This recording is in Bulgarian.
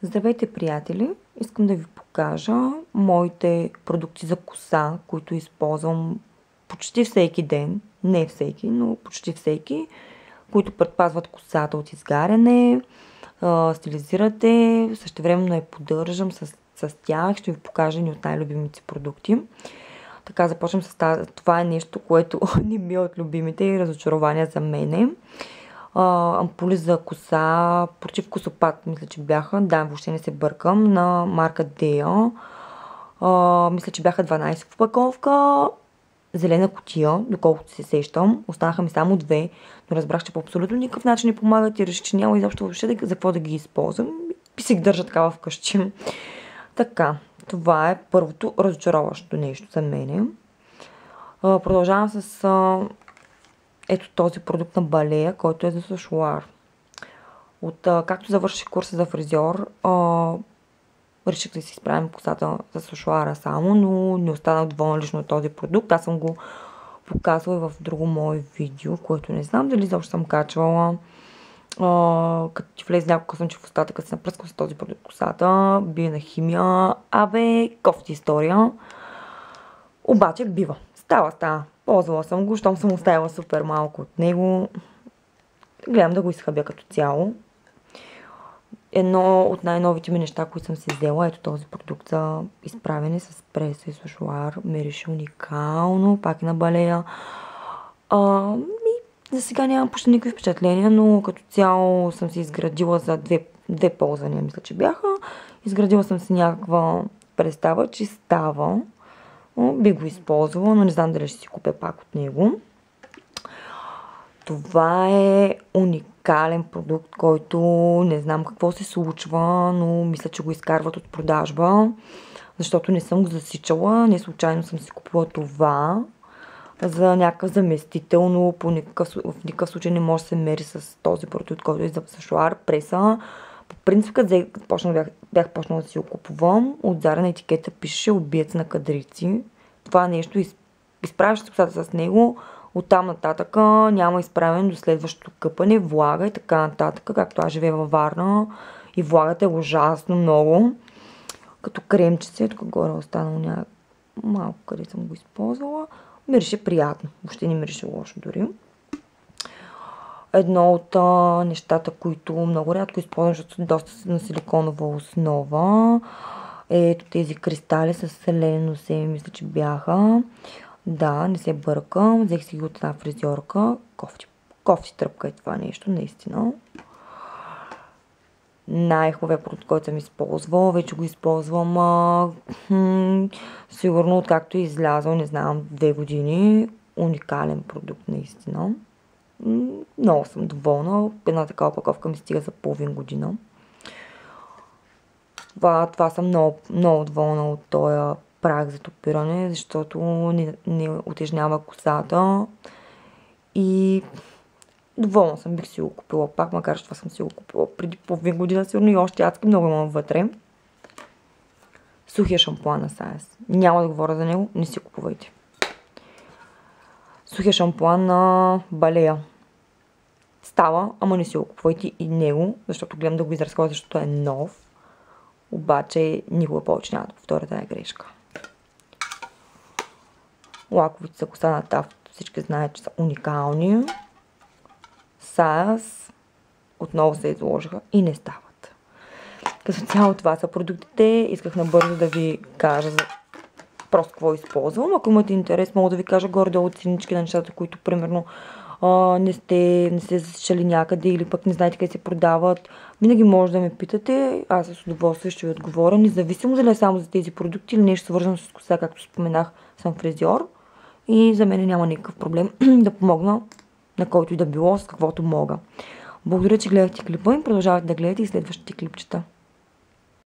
Здравейте, приятели! Искам да ви покажа моите продукти за коса, които използвам почти всеки ден. Не всеки, но почти всеки, които предпазват косата от изгаряне, стилизирате, същевременно я поддържам с тях. Ще ви покажа ни от най-любимите продукти. Така, започвам с тази. Това е нещо, което не ми е от любимите и разочарования за мене. Ампули за коса, против косопат, мисля, че бяха. Да, въобще не се бъркам. На марка Дея. Мисля, че бяха 12 в упаковка. Зелена кутия, доколкото се сещам. Останаха ми само 2, но разбрах, че по абсолютно никакъв начин не помагат и реших, че няма изобщо въобще за какво да ги използвам. И си ги държа така вкъщи. Така, това е първото разочароващо нещо за мене. Продължавам с ето този продукт на Балея, който е за сушуар. Както завърших курса за фризьор, реших да си изправим косата за сушуара само, но не останах доволна лично от този продукт. Аз съм го показвала и в друго мое видео, което не знам дали заобщо съм качвала. Като ти влезе няколко късънче в устата, като се напръсква с този продукт косата, бие на химия. Кофти история. Обаче бива. Става. Ползвала съм го, щом съм оставила супер малко от него. Гледам да го изхъбя като цяло. Едно от най-новите ми неща, които съм си взела, ето този продукт за изправяне с преса и сушуар. Мирише уникално, пак е на Балея. За сега нямам почти никакви впечатления, но като цяло съм си изградила за две ползвания, мисля, че бяха. Изградила съм си някаква представа, че става. Би го използвала, но не знам дали ще си купя пак от него. Това е уникален продукт, който не знам какво се случва, но мисля, че го изкарват от продажба, защото не съм го засичала. Не случайно съм си купила това за някакъв заместител, но в никакъв случай не може да се мери с този продукт, който е за сушуар, преса. По принцип, като бях почнала да си го купувам, отзади на етикета пишеше убиец на кадрици. Това нещо, изправяш се косата с него, оттам нататък няма изправен до следващото къпане, влага и така нататък, както аз живея във Варна и влагата е ужасно много. Като кремчице, тук горе останало малко къде съм го използвала. Мирише приятно, въобще не мирише лошо дори. Едно от нещата, които много рядко използвам, защото са доста на силиконова основа. Ето тези кристали с селено се, мисля, че бяха. Да, не се бъркам. Взех си ги от една фризьорка. Кофти тръпка е това нещо, наистина. Най-хубавия продукт, който съм използвала. Вече го използвам сигурно откакто е излязъл, не знам, 2 години. Уникален продукт, наистина. Много съм доволна. Една такава опаковка ми стига за половин година. Това съм много доволна от този прах за топиране, защото не утежнява косата и доволна съм, бих си го купила пак, макар че това съм си го купила преди половин година, сигурно и още адски много имам вътре. Сухия шампуан на Саяс. Няма да говоря за него, не си купувайте. Сухия шампуан на Балея. Става, ама не си го купувайте и него, защото гледам да го изразходя, защото е нов. Обаче никога повече няма да повторя тази грешка. Лаковите за коса на Тафт, всички знаят, че са уникални. Саяс отново се изложиха и не стават. Като цяло това са продуктите. Исках набързо да ви кажа за просто какво използвам. Ако имате интерес, мога да ви кажа горе-долу ценички на нещата, които примерно не сте засичали някъде или пък не знаете къде се продават. Винаги може да ме питате. Аз с удоволствие ще ви отговоря. Независимо дали е само за тези продукти или нещо свързано с коса, както споменах, съм фризьор. И за мен няма никакъв проблем да помогна на който и да било, с каквото мога. Благодаря, че гледахте клипа и продължавате да гледате и следващите клипчета.